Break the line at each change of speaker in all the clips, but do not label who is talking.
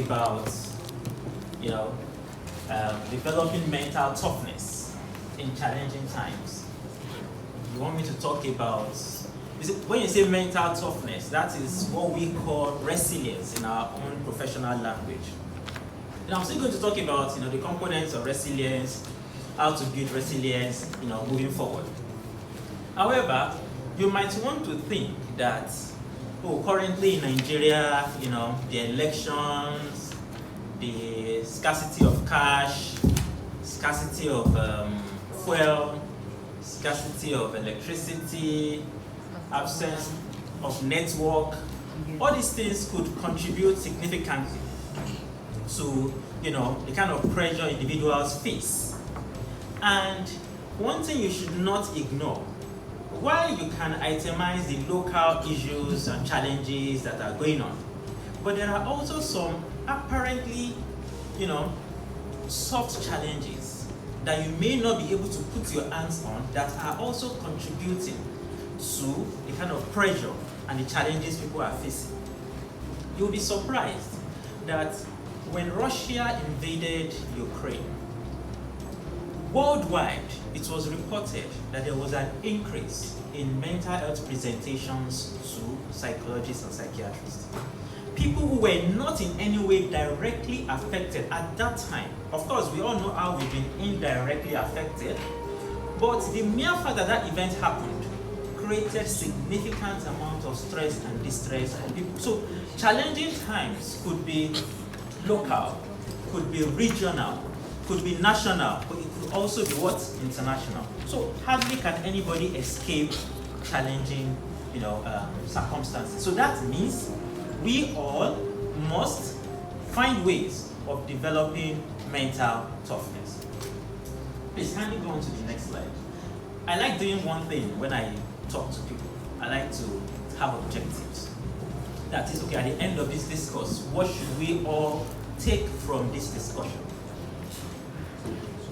about, you know, developing mental toughness in challenging times. You want me to talk about, when you say mental toughness, that is what we call resilience in our own professional language. And I'm still going to talk about, the components of resilience, how to build resilience, moving forward. However, you might want to think that, currently in Nigeria, the elections, the scarcity of cash, scarcity of fuel, scarcity of electricity, absence of network, all these things could contribute significantly to, the kind of pressure individuals face. And one thing you should not ignore, while you can itemize the local issues and challenges that are going on, but there are also some apparently, soft challenges that you may not be able to put your hands on that are also contributing to the kind of pressure and the challenges people are facing. You'll be surprised that when Russia invaded Ukraine, worldwide, it was reported that there was an increase in mental health presentations to psychologists and psychiatrists. People who were not in any way directly affected at that time. Of course, we all know how we've been indirectly affected, but the mere fact that that event happened created significant amount of stress and distress on people. So challenging times could be local, could be regional, could be national, but it could also be international. So hardly can anybody escape challenging, circumstances. So that means we all must find ways of developing mental toughness. Please kindly go on to the next slide. I like doing one thing when I talk to people. I like to have objectives. That is, okay, at the end of this discourse, what should we all take from this discussion?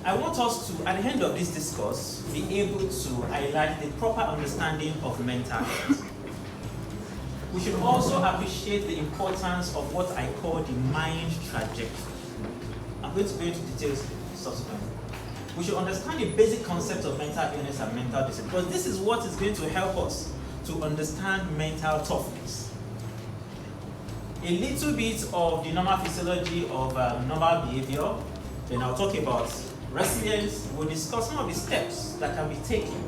I want us to, at the end of this discourse, be able to highlight the proper understanding of mental health. We should also appreciate the importance of what I call the mind trajectory. I'm going to go into details subsequently. We should understand the basic concept of mental illness and mental discipline, because this is what is going to help us to understand mental toughness. A little bit of the normal physiology of normal behavior, then I'll talk about resilience. We'll discuss some of the steps that can be taken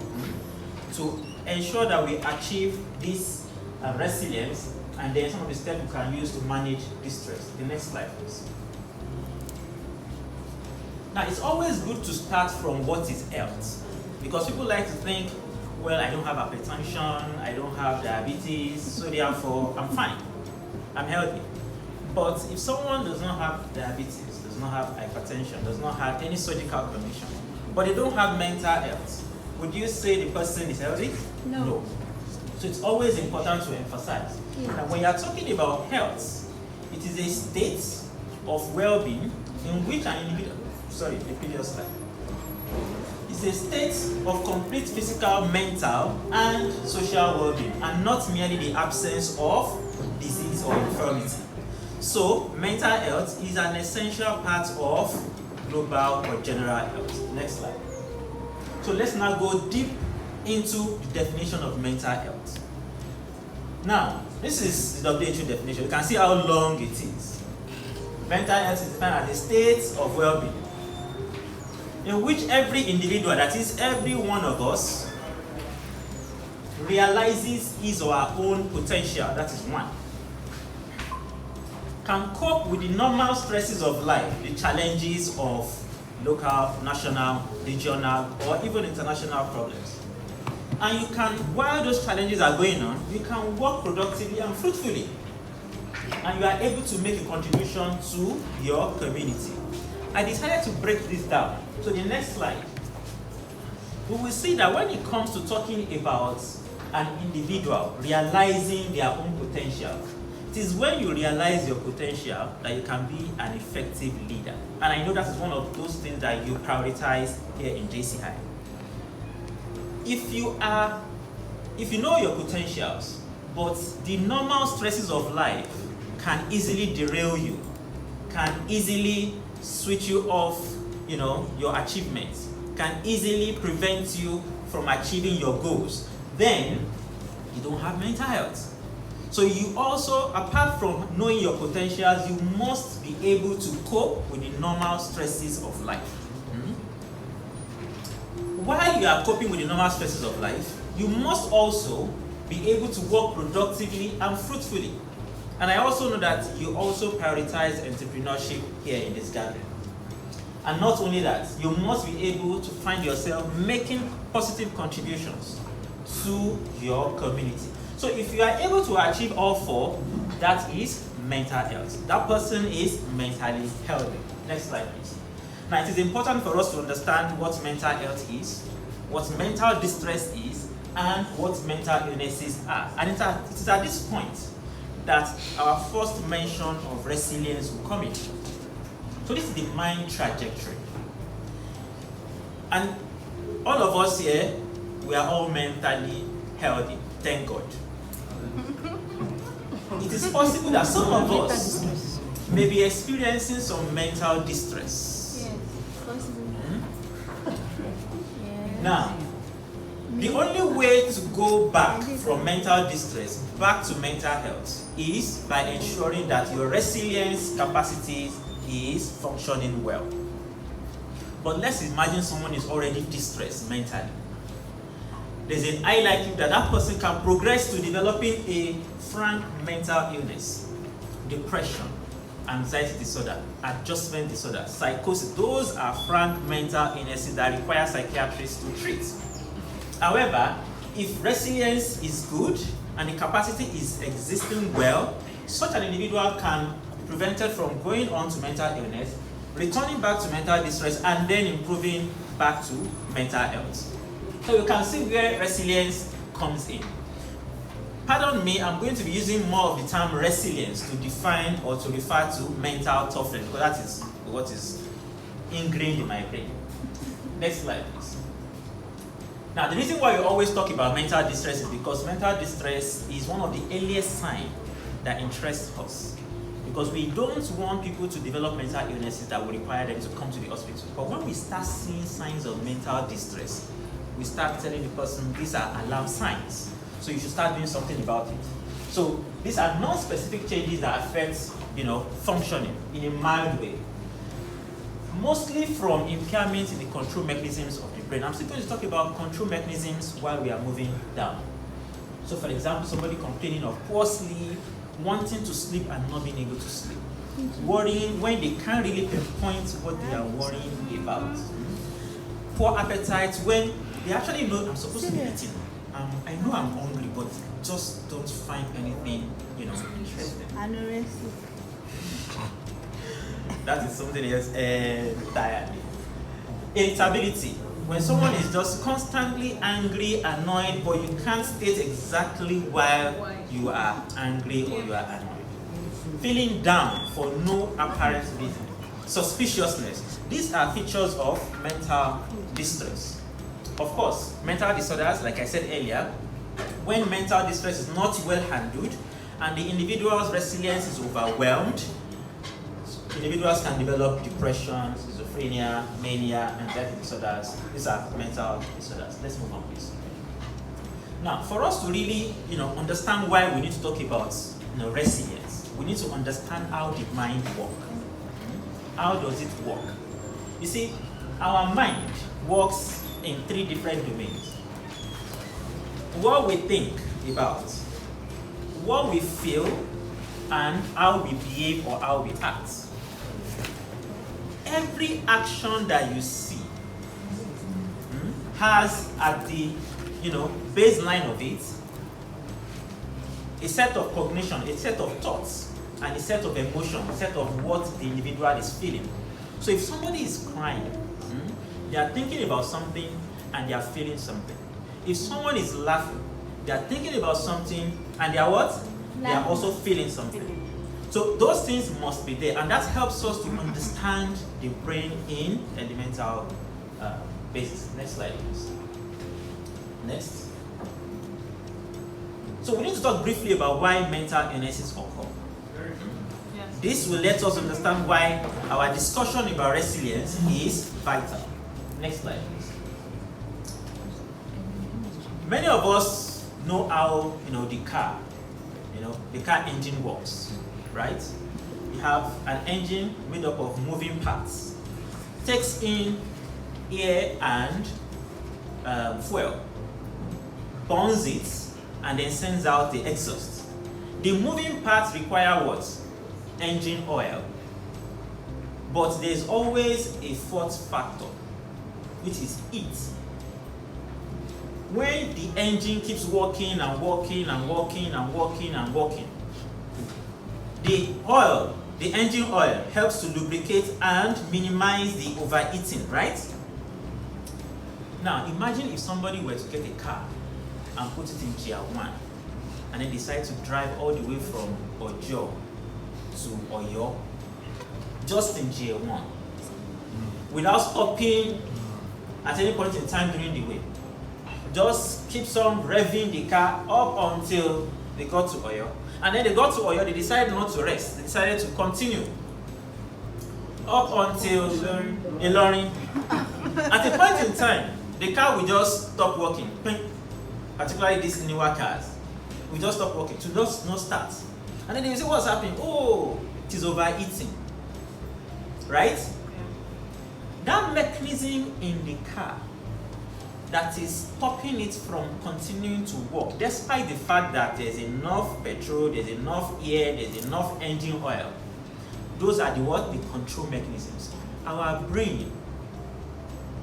to ensure that we achieve this resilience, and then some of the steps we can use to manage distress. The next slide, please. Now, it's always good to start from what is health, because people like to think, well, I don't have hypertension, I don't have diabetes, so therefore I'm fine, I'm healthy. But if someone does not have diabetes, does not have hypertension, does not have any surgical condition, but they don't have mental health, would you say the person is healthy? No. So it's always important to emphasize that when you are talking about health, it is a state of well-being in which an individual, the previous slide. It's a state of complete physical, mental, and social well-being, and not merely the absence of disease or infirmity. So, mental health is an essential part of global or general health. Next slide. So let's now go deep into the definition of mental health. Now, this is the WHO definition. You can see how long it is. Mental health is defined as a state of well-being in which every individual, that is every one of us, realizes his or her own potential, that is one, can cope with the normal stresses of life, the challenges of local, national, regional, or even international problems. And you can, while those challenges are going on, you can work productively and fruitfully. And you are able to make a contribution to your community. I decided to break this down. So the next slide. We will see that when it comes to talking about an individual realizing their own potential, it is when you realize your potential that you can be an effective leader. And I know that is one of those things that you prioritize here in JCI. If you know your potentials, but the normal stresses of life can easily derail you, can easily switch you off, your achievements, can easily prevent you from achieving your goals, then you don't have mental health. So you also, apart from knowing your potentials, you must be able to cope with the normal stresses of life. While you are coping with the normal stresses of life, you must also be able to work productively and fruitfully. And I also know that you also prioritize entrepreneurship here in this gathering. And not only that, you must be able to find yourself making positive contributions to your community. So if you are able to achieve all four, that is mental health. That person is mentally healthy. Next slide, please. Now, it is important for us to understand what mental health is, what mental distress is, and what mental illnesses are. And it is at this point that our first mention of resilience will come in. So this is the mind trajectory. And all of us here, we are all mentally healthy, thank God. It is possible that some of us may be experiencing some mental distress.
Yes, possible.
Now, the only way to go back from mental distress back to mental health is by ensuring that your resilience capacity is functioning well. But let's imagine someone is already distressed mentally. There's an high likelihood that that person can progress to developing a frank mental illness, depression, anxiety disorder, adjustment disorder, psychosis. Those are frank mental illnesses that require psychiatrists to treat. However, if resilience is good and the capacity is existing well, such an individual can be prevented from going on to mental illness, returning back to mental distress, and then improving back to mental health. So you can see where resilience comes in. Pardon me, I'm going to be using more of the term resilience to define or to refer to mental toughness, because that is what is ingrained in my brain. Next slide, please. Now, the reason why we always talk about mental distress is because mental distress is one of the earliest signs that interests us. Because we don't want people to develop mental illnesses that will require them to come to the hospital. But when we start seeing signs of mental distress, we start telling the person these are alarm signs. So you should start doing something about it. So these are non-specific changes that affect, functioning in a mild way. Mostly from impairment in the control mechanisms of the brain. I'm still going to talk about control mechanisms while we are moving down. So for example, somebody complaining of poor sleep, wanting to sleep and not being able to sleep. Worrying when they can't really pinpoint what they are worrying about. Poor appetite when they actually know I'm supposed to be eating. I know I'm hungry, but just don't find anything, interesting.
Anorexia.
That is something else entirely. Irritability. When someone is just constantly angry, annoyed, but you can't state exactly why you are angry or you are annoyed. Feeling down for no apparent reason. Suspiciousness. These are features of mental distress. Of course, mental disorders, like I said earlier, when mental distress is not well handled and the individual's resilience is overwhelmed, individuals can develop depression, schizophrenia, mania, anxiety disorders. These are mental disorders. Let's move on, please. Now, for us to really, understand why we need to talk about, resilience, we need to understand how the mind works. How does it work? You see, our mind works in three different domains. What we think about, what we feel, and how we behave or how we act. Every action that you see has at the baseline of it a set of cognition, a set of thoughts, and a set of emotions, a set of what the individual is feeling. So if somebody is crying, they are thinking about something and they are feeling something. If someone is laughing, they are thinking about something and they are what? They are also feeling something. So those things must be there, and that helps us to understand the brain in elemental basis. Next slide, please. Next. So we need to talk briefly about why mental illnesses occur. This will let us understand why our discussion about resilience is vital. Next slide, please. Many of us know how the car engine works, right? You have an engine made up of moving parts. Takes in air and fuel, burns it, and then sends out the exhaust. The moving parts require what? Engine oil. But there's always a fourth factor, which is heat. When the engine keeps working and working and working and working and working, the oil, the engine oil, helps to lubricate and minimize the overheating, right? Now, imagine if somebody were to get a car and put it in Gear 1 and then decide to drive all the way from Ojo to Oyo, just in Gear 1, without stopping at any point in time during the way. Just keeps on revving the car up until they got to Oyo. And then they got to Oyo, they decided not to rest. They decided to continue up until Ilorin. At a point in time, the car will just stop working. Particularly these newer cars. We just stop working to not start. And then they will say, what's happening? Oh, it is overheating. Right? That mechanism in the car that is stopping it from continuing to work, despite the fact that there's enough petrol, there's enough air, there's enough engine oil. Those are the control mechanisms. Our brain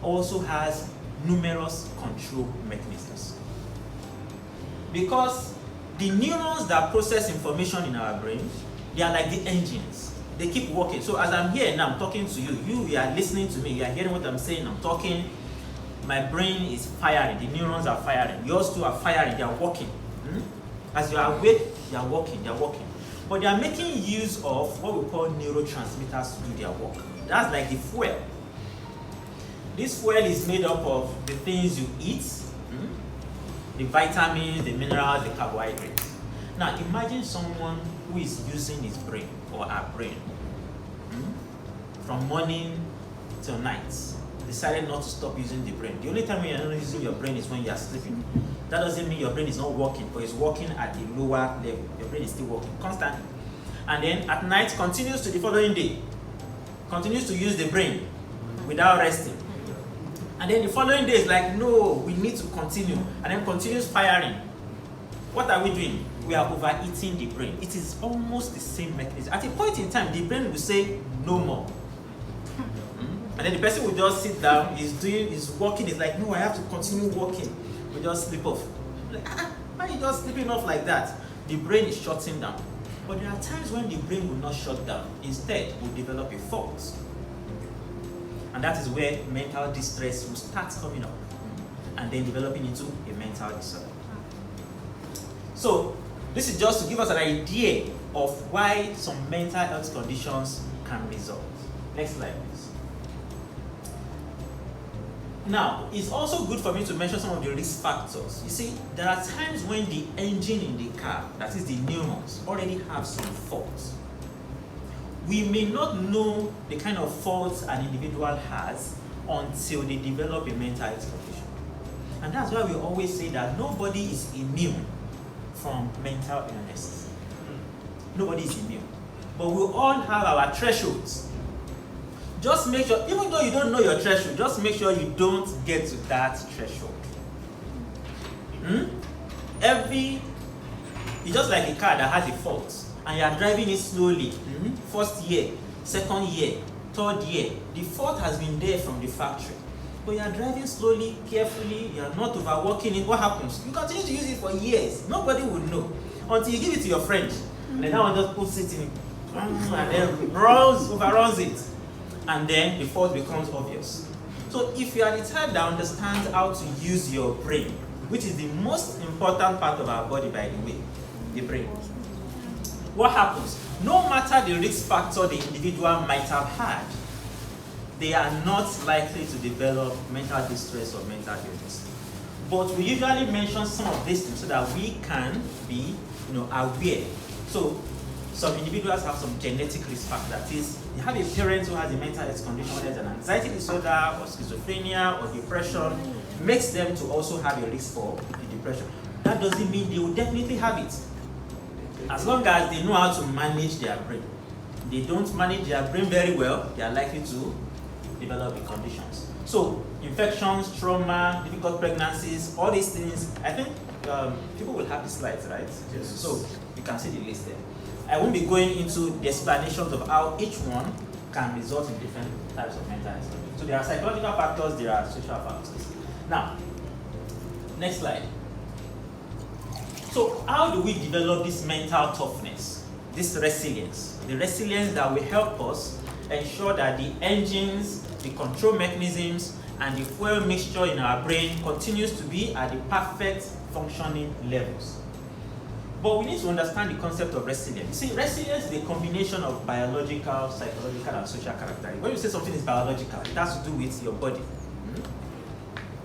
also has numerous control mechanisms. Because the neurons that process information in our brain, they are like the engines. They keep working. So as I'm here now, I'm talking to you. You are listening to me. You are hearing what I'm saying. I'm talking. My brain is firing. The neurons are firing. Yours too are firing. They are working. As you are awake, they are working. They are working. But they are making use of what we call neurotransmitters to do their work. That's like the fuel. This fuel is made up of the things you eat, the vitamins, the minerals, the carbohydrates. Now imagine someone who is using his brain or her brain from morning till night, decided not to stop using the brain. The only time when you're not using your brain is when you are sleeping. That doesn't mean your brain is not working, but it's working at a lower level. Your brain is still working constantly. And then at night continues to the following day, continues to use the brain without resting. And then the following day is like, no, we need to continue. And then continues firing. What are we doing? We are overeating the brain. It is almost the same mechanism. At a point in time, the brain will say, no more. And then the person will just sit down, is working, is like, no, I have to continue working. We just sleep off. Like, why are you just sleeping off like that? The brain is shutting down. But there are times when the brain will not shut down. Instead, will develop a fault. And that is where mental distress will start coming up and then developing into a mental disorder. So, this is just to give us an idea of why some mental health conditions can result. Next slide, please. Now, it's also good for me to mention some of the risk factors. You see, there are times when the engine in the car, that is the neurons, already have some faults. We may not know the kind of faults an individual has until they develop a mental health condition. And that's why we always say that nobody is immune from mental illness. Nobody is immune. But we all have our thresholds. Just make sure, even though you don't know your threshold, just make sure you don't get to that threshold. It's just like a car that has a fault and you are driving it slowly. First year, second year, third year, the fault has been there from the factory. But you are driving slowly, carefully, you are not overworking it. What happens? You continue to use it for years. Nobody will know until you give it to your friend. And then that one just puts it in and then overruns it. And then the fault becomes obvious. So if you are the type that understands how to use your brain, which is the most important part of our body, by the way, the brain, what happens? No matter the risk factor the individual might have had, they are not likely to develop mental distress or mental illness. But we usually mention some of these things so that we can be aware. So some individuals have some genetic risk factor. That is, you have a parent who has a mental health condition, whether it's an anxiety disorder or schizophrenia or depression, makes them to also have a risk for the depression. That doesn't mean they will definitely have it. As long as they know how to manage their brain. They don't manage their brain very well, they are likely to develop the conditions. So, infections, trauma, difficult pregnancies, all these things, I think people will have the slides, right?
Yes.
So, you can see the list there. I won't be going into the explanations of how each one can result in different types of mental health. So, there are psychological factors, there are social factors. Now, next slide. So, how do we develop this mental toughness, this resilience? The resilience that will help us ensure that the engines, the control mechanisms, and the fuel mixture in our brain continues to be at the perfect functioning levels. But we need to understand the concept of resilience. See, resilience is a combination of biological, psychological, and social characteristics. When you say something is biological, it has to do with your body.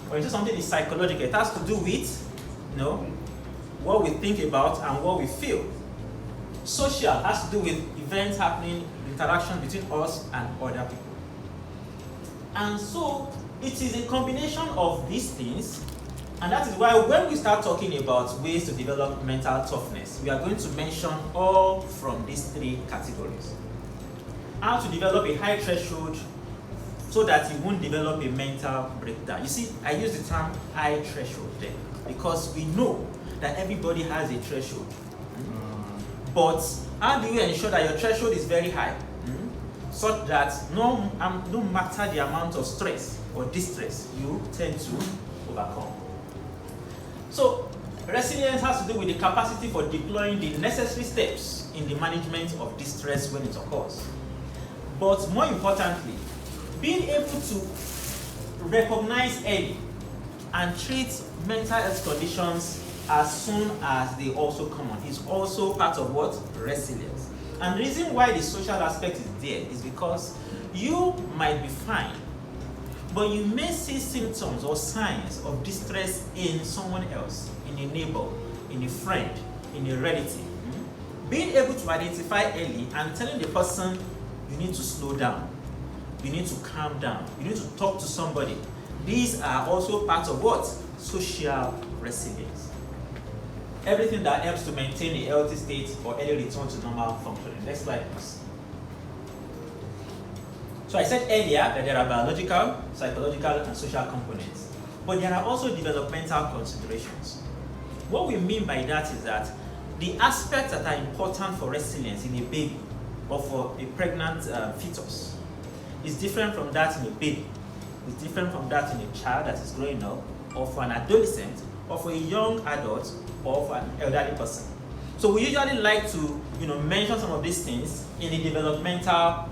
When you say something is psychological, it has to do with, what we think about and what we feel. Social has to do with events happening, interaction between us and other people. And so, it is a combination of these things, and that is why when we start talking about ways to develop mental toughness, we are going to mention all from these three categories. How to develop a high threshold so that you won't develop a mental breakdown. You see, I use the term high threshold there because we know that everybody has a threshold. But how do you ensure that your threshold is very high? Such that no matter the amount of stress or distress, you tend to overcome. So, resilience has to do with the capacity for deploying the necessary steps in the management of distress when it occurs. But more importantly, being able to recognize early and treat mental health conditions as soon as they also come on is also part of what? Resilience. And the reason why the social aspect is there is because you might be fine, but you may see symptoms or signs of distress in someone else, in a neighbor, in a friend, in a relative. Being able to identify early and telling the person, you need to slow down, you need to calm down, you need to talk to somebody. These are also part of what? Social resilience. Everything that helps to maintain a healthy state or early return to normal functioning. Next slide, please. So I said earlier that there are biological, psychological, and social components. But there are also developmental considerations. What we mean by that is that the aspects that are important for resilience in a baby or for a pregnant fetus is different from that in a baby. It's different from that in a child that is growing up, or for an adolescent, or for a young adult, or for an elderly person. So we usually like to, mention some of these things in the developmental,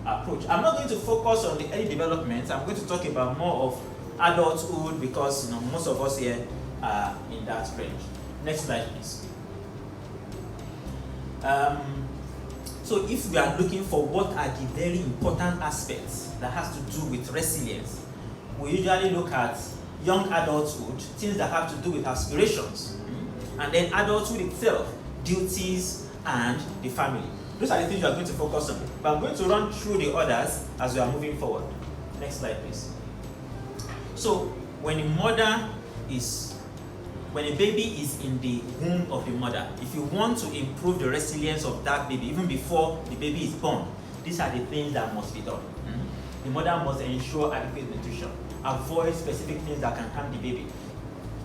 approach. I'm not going to focus on the early development. I'm going to talk about more of adulthood because, most of us here are in that range. Next slide, please. So if we are looking for what are the very important aspects that has to do with resilience, we usually look at young adulthood, things that have to do with aspirations, and then adulthood itself, duties, and the family. Those are the things you are going to focus on. But I'm going to run through the others as we are moving forward. Next slide, please. So, when a baby is in the womb of the mother, if you want to improve the resilience of that baby, even before the baby is born, these are the things that must be done. The mother must ensure adequate nutrition, avoid specific things that can harm the baby,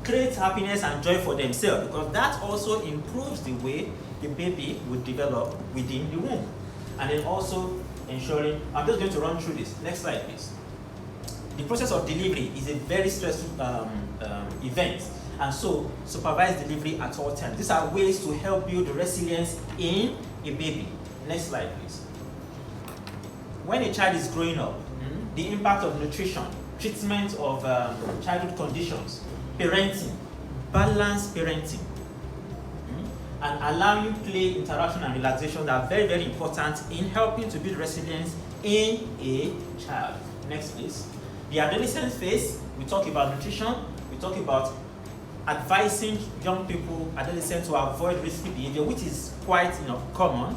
create happiness and joy for themselves, because that also improves the way the baby would develop within the womb. And then also ensuring, I'm just going to run through this. Next slide, please. The process of delivery is a very stressful event, and so supervised delivery at all times. These are ways to help build the resilience in a baby. Next slide, please. When a child is growing up, the impact of nutrition, treatment of childhood conditions, parenting, balanced parenting, and allowing play, interaction, and relaxation are very, very important in helping to build resilience in a child. Next, please. The adolescent phase, we talk about nutrition, we talk about advising young people, adolescents, to avoid risky behavior, which is quite common,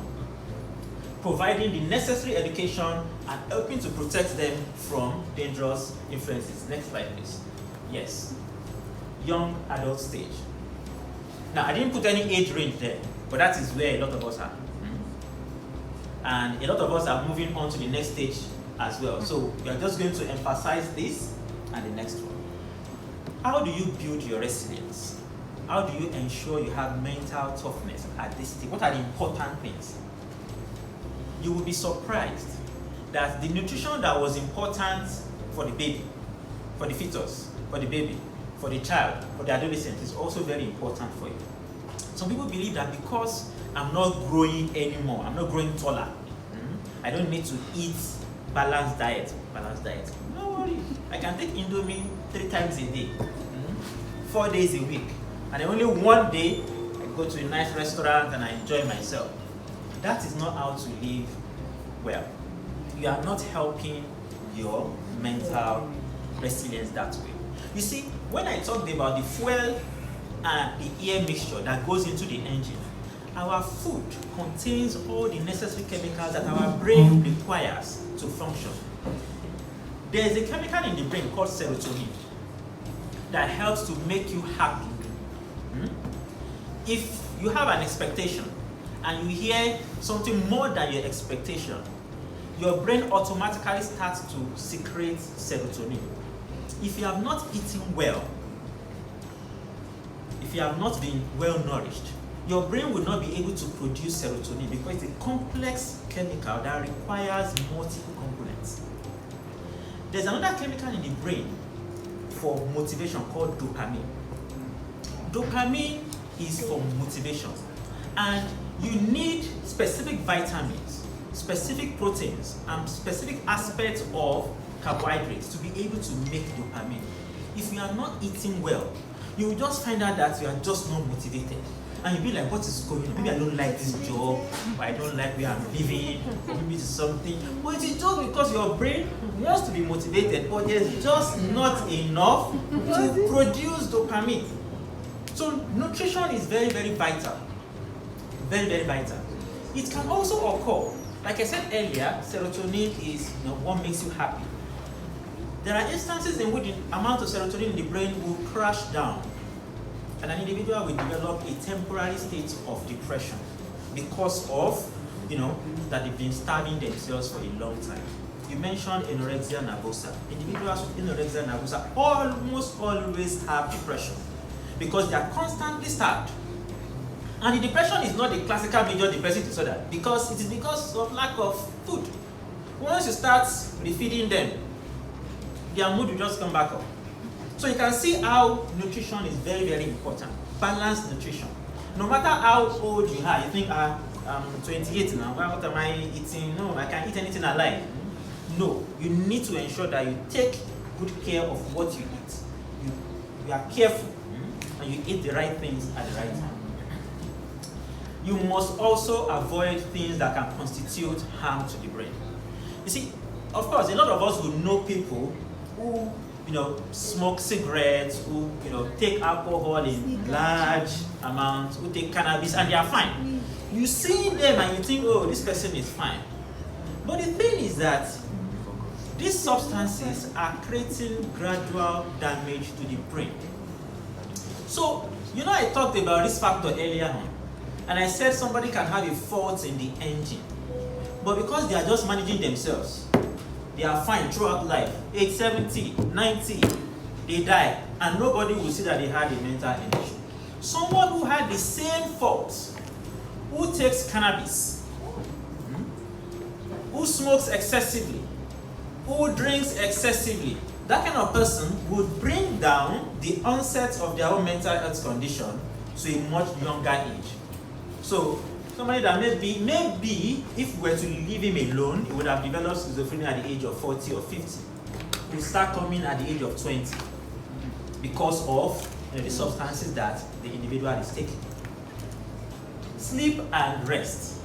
providing the necessary education and helping to protect them from dangerous influences. Next slide, please. Yes, young adult stage. Now, I didn't put any age range there, but that is where a lot of us are. And a lot of us are moving on to the next stage as well. So we are just going to emphasize this and the next one. How do you build your resilience? How do you ensure you have mental toughness at this stage? What are the important things? You will be surprised that the nutrition that was important for the baby, for the fetus, for the baby, for the child, for the adolescent is also very important for you. Some people believe that because I'm not growing anymore, I'm not growing taller, I don't need to eat balanced diet. No worry. I can take Indomie 3 times a day, 4 days a week, and then only one day I go to a nice restaurant and I enjoy myself. That is not how to live well. You are not helping your mental resilience that way. You see, when I talked about the fuel and the air mixture that goes into the engine, our food contains all the necessary chemicals that our brain requires to function. There is a chemical in the brain called serotonin that helps to make you happy. If you have an expectation and you hear something more than your expectation, your brain automatically starts to secrete serotonin. If you have not eaten well, if you have not been well nourished, your brain will not be able to produce serotonin because it's a complex chemical that requires multiple components. There's another chemical in the brain for motivation called dopamine. Dopamine is for motivation, and you need specific vitamins, specific proteins, and specific aspects of carbohydrates to be able to make dopamine. If you are not eating well, you will just find out that you are just not motivated. And you'll be like, what is going on? Maybe I don't like this job, or I don't like where I'm living, or maybe it's something. But it's just because your brain wants to be motivated, but there's just not enough to produce dopamine. So nutrition is very, very vital. Very, very vital. It can also occur, like I said earlier, serotonin is what makes you happy. There are instances in which the amount of serotonin in the brain will crash down, and an individual will develop a temporary state of depression because of, that they've been starving themselves for a long time. You mentioned anorexia nervosa. Individuals with anorexia nervosa almost always have depression because they are constantly starved. And the depression is not the classical major depressive disorder because it is because of lack of food. Once you start refeeding them, their mood will just come back up. So you can see how nutrition is very, very important. Balanced nutrition. No matter how old you are, you think, I'm 28 now, what am I eating? No, I can't eat anything I like. No, you need to ensure that you take good care of what you eat. You are careful and you eat the right things at the right time. You must also avoid things that can constitute harm to the brain. You see, of course, a lot of us will know people who smoke cigarettes, who take alcohol in large amounts, who take cannabis, and they are fine. You see them and you think, oh, this person is fine. But the thing is that these substances are creating gradual damage to the brain. So, I talked about risk factor earlier on, and I said somebody can have a fault in the engine, but because they are just managing themselves, they are fine throughout life. Age 70, 90, they die, and nobody will see that they had a mental issue. Someone who had the same fault, who takes cannabis, who smokes excessively, who drinks excessively, that kind of person would bring down the onset of their own mental health condition to a much younger age. So, somebody that maybe if we were to leave him alone, he would have developed schizophrenia at the age of 40 or 50. He will start coming at the age of 20 because of the substances that the individual is taking. Sleep and rest.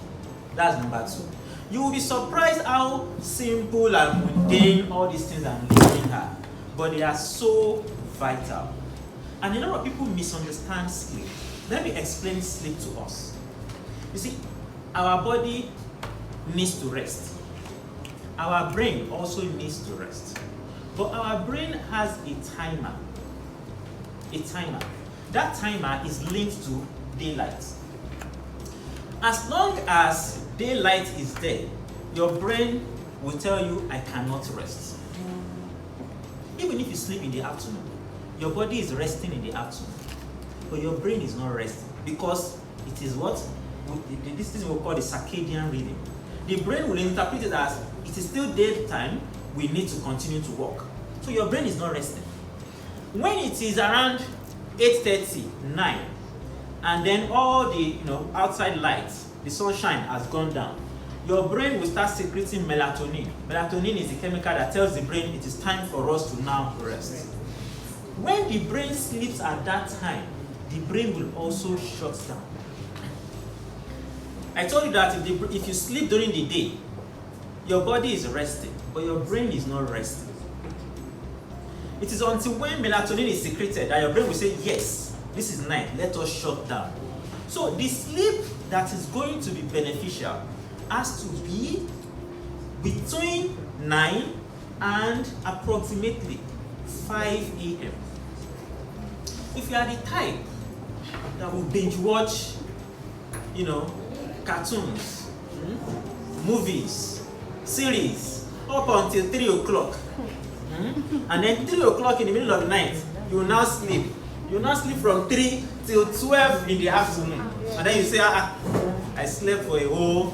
That's number 2. You will be surprised how simple and mundane all these things I'm listing are, but they are so vital. And a lot of people misunderstand sleep. Let me explain sleep to us. You see, our body needs to rest. Our brain also needs to rest. But our brain has a timer. A timer. That timer is linked to daylight. As long as daylight is there, your brain will tell you, I cannot rest. Even if you sleep in the afternoon, your body is resting in the afternoon, but your brain is not resting because it is what? This is what we call the circadian rhythm. The brain will interpret it as it is still daytime, we need to continue to work. So your brain is not resting. When it is around 8:30, 9, and then all the outside lights, the sunshine has gone down, your brain will start secreting melatonin. Melatonin is the chemical that tells the brain it is time for us to now rest. When the brain sleeps at that time, the brain will also shut down. I told you that if you sleep during the day, your body is resting, but your brain is not resting. It is until when melatonin is secreted that your brain will say, yes, this is night, let us shut down. So the sleep that is going to be beneficial has to be between 9 and approximately 5 a.m. If you are the type that will binge watch, cartoons, movies, series, up until 3 o'clock, and then 3 o'clock in the middle of the night, you will now sleep. You will now sleep from 3 till 12 in the afternoon. And then you say, I slept for a whole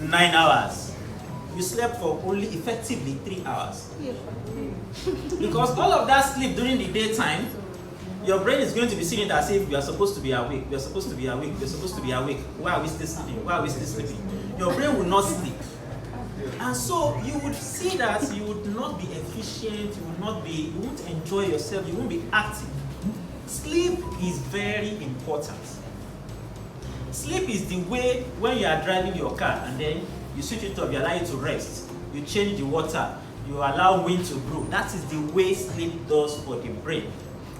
9 hours. You slept for only effectively 3 hours. Because all of that sleep during the daytime, your brain is going to be seeing it as if you are supposed to be awake. You are supposed to be awake. You are supposed to be awake. Why are we still sleeping? Why are we still sleeping? Your brain will not sleep. And so you would see that you would not be efficient, you won't enjoy yourself, you won't be active. Sleep is very important. Sleep is the way when you are driving your car and then you switch it off, you allow it to rest, you change the water, you allow wind to blow. That is the way sleep does for the brain.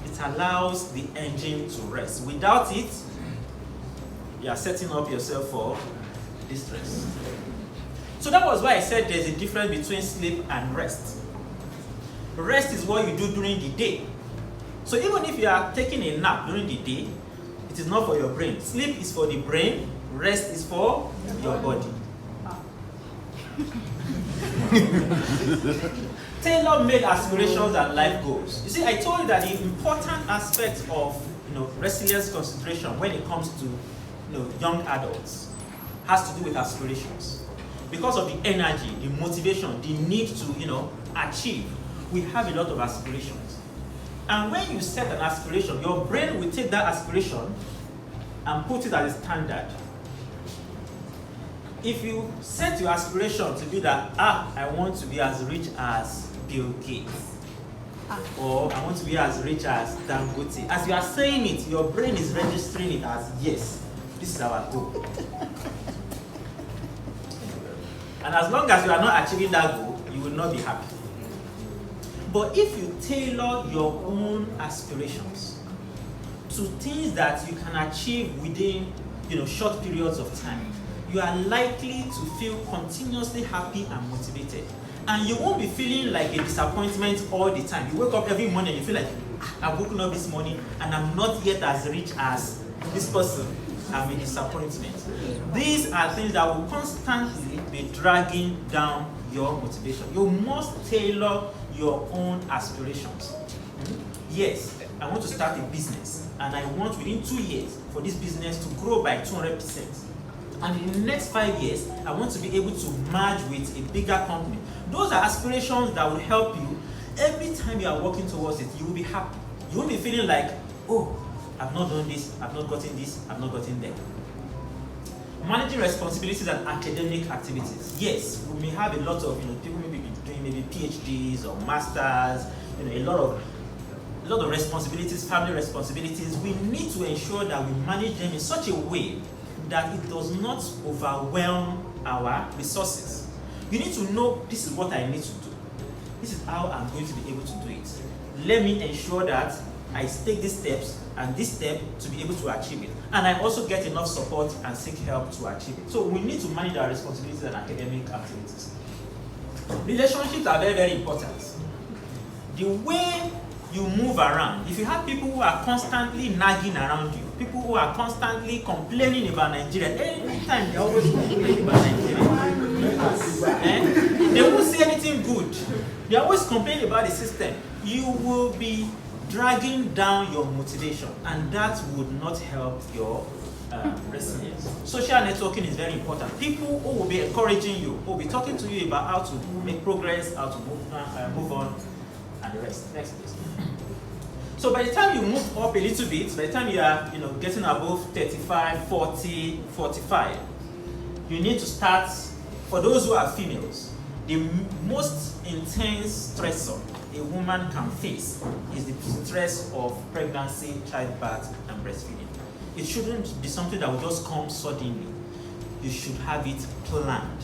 It allows the engine to rest. Without it, you are setting up yourself for distress. So that was why I said there's a difference between sleep and rest. Rest is what you do during the day. So even if you are taking a nap during the day, it is not for your brain. Sleep is for the brain, rest is for your body. Tailor-made aspirations and life goals. You see, I told you that the important aspect of resilience concentration when it comes to young adults has to do with aspirations. Because of the energy, the motivation, the need to achieve, we have a lot of aspirations. And when you set an aspiration, your brain will take that aspiration and put it as a standard. If you set your aspiration to be that, I want to be as rich as Bill Gates, or I want to be as rich as Dangote, as you are saying it, your brain is registering it as, yes, this is our goal. And as long as you are not achieving that goal, you will not be happy. But if you tailor your own aspirations to things that you can achieve within short periods of time, you are likely to feel continuously happy and motivated. And you won't be feeling like a disappointment all the time. You wake up every morning and you feel like, I've woken up this morning and I'm not yet as rich as this person. I'm a disappointment. These are things that will constantly be dragging down your motivation. You must tailor your own aspirations. Yes, I want to start a business and I want within 2 years for this business to grow by 200%. And in the next 5 years, I want to be able to merge with a bigger company. Those are aspirations that will help you. Every time you are working towards it, you will be happy. You won't be feeling like, I've not done this, I've not gotten this, I've not gotten there. Managing responsibilities and academic activities. Yes, we may have a lot of people may be doing maybe PhDs or masters, a lot of responsibilities, family responsibilities. We need to ensure that we manage them in such a way that it does not overwhelm our resources. You need to know, this is what I need to do. This is how I'm going to be able to do it. Let me ensure that I take these steps and this step to be able to achieve it. And I also get enough support and seek help to achieve it. So we need to manage our responsibilities and academic activities. Relationships are very, very important. The way you move around, if you have people who are constantly nagging around you, people who are constantly complaining about Nigeria, anytime they always complain about Nigeria, they won't say anything good. They always complain about the system. You will be dragging down your motivation, and that would not help your resilience. Social networking is very important. People who will be encouraging you, who will be talking to you about how to make progress, how to move on, and the rest. Next, please. So by the time you move up a little bit, by the time you are getting above 35, 40, 45, you need to start, for those who are females, the most intense stressor a woman can face is the stress of pregnancy, childbirth, and breastfeeding. It shouldn't be something that will just come suddenly. You should have it planned.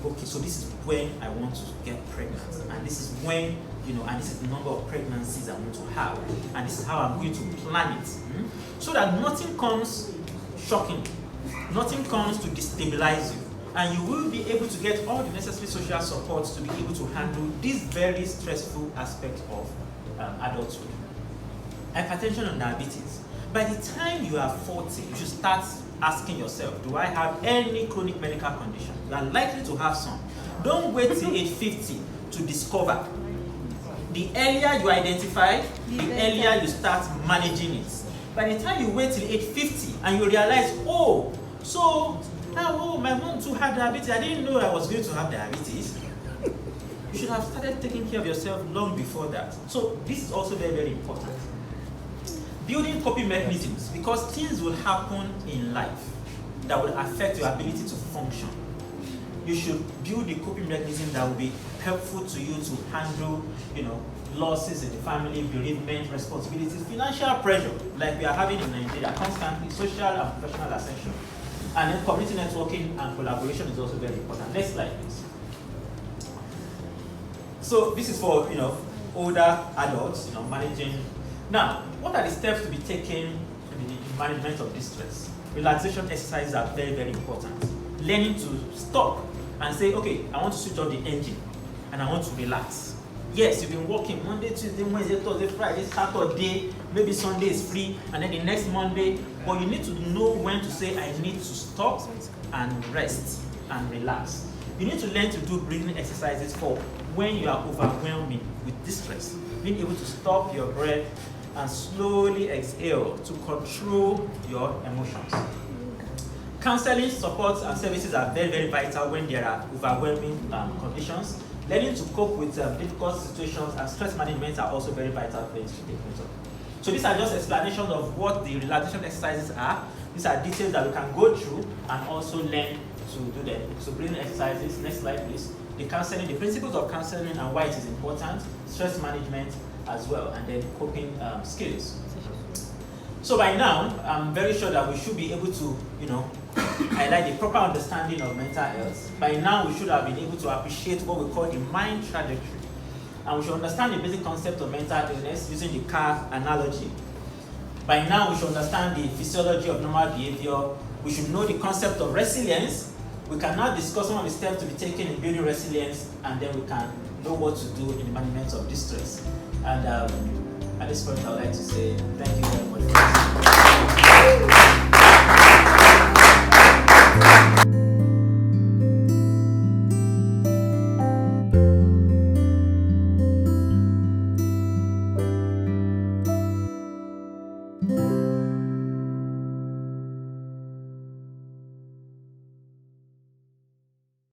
Okay, so this is when I want to get pregnant, and this is when, and this is the number of pregnancies I want to have, and this is how I'm going to plan it, so that nothing comes shocking, nothing comes to destabilize you, and you will be able to get all the necessary social support to be able to handle this very stressful aspect of adulthood. Hypertension and diabetes. By the time you are 40, you should start asking yourself, do I have any chronic medical condition? You are likely to have some. Don't wait till age 50 to discover. The earlier you identify, the earlier you start managing it. By the time you wait till age 50 and you realize, my mom too had diabetes, I didn't know I was going to have diabetes. You should have started taking care of yourself long before that. So this is also very, very important. Building coping mechanisms, because things will happen in life that will affect your ability to function. You should build a coping mechanism that will be helpful to you to handle, losses in the family, bereavement, responsibilities, financial pressure, like we are having in Nigeria constantly, social and professional ascension. And then community networking and collaboration is also very important. Next slide, please. So this is for older adults, managing. Now, what are the steps to be taken in the management of distress? Relaxation exercises are very, very important. Learning to stop and say, okay, I want to switch off the engine and I want to relax. Yes, you've been working Monday, Tuesday, Wednesday, Thursday, Friday, Saturday, maybe Sunday is free, and then the next Monday, but you need to know when to say, I need to stop and rest and relax. You need to learn to do breathing exercises for when you are overwhelming with distress. Being able to stop your breath and slowly exhale to control your emotions. Counseling, support, and services are very, very vital when there are overwhelming conditions. Learning to cope with difficult situations and stress management are also very vital things to take note of. So these are just explanations of what the relaxation exercises are. These are details that we can go through and also learn to do them. So breathing exercises, next slide please. The counseling, the principles of counseling and why it is important, stress management as well, and then coping skills. So by now, I'm very sure that we should be able to, highlight the proper understanding of mental health. By now, we should have been able to appreciate what we call the mind trajectory. And we should understand the basic concept of mental illness using the car analogy. By now, we should understand the physiology of normal behavior. We should know the concept of resilience. We can now discuss some of the steps to be taken in building resilience, and then we can know what to do in the management of distress. And at this point, I would like to say thank you very much for listening.